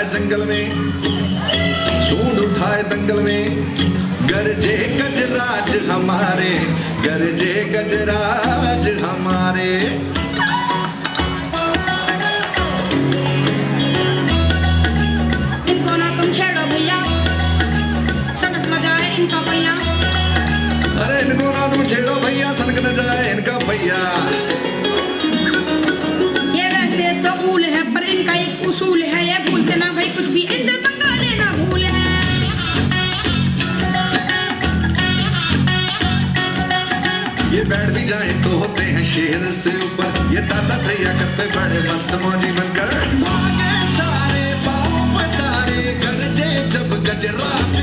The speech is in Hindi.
जंगल में, सूंड उठाए दंगल में, गरजे गजराज हमारे, गरजे गजराज हमारे। इनको ना तुम छेड़ो भैया, सनक न जाए इनका भैया। अरे इनको ना तुम छेड़ो भैया, सनक न जाए इनका भैया। ये वैसे तो फूल है पर इनका एक उसूल है, ये भूलते ना भाई कुछ भी, इनसे पंगा लेना भूल है। ये बैठ भी जाए तो होते हैं शेर से ऊपर, ये ताता भैया करते बड़े मस्त मौजी बनकर। भागे सारे पाँव पसारे, गरजे जब गजराज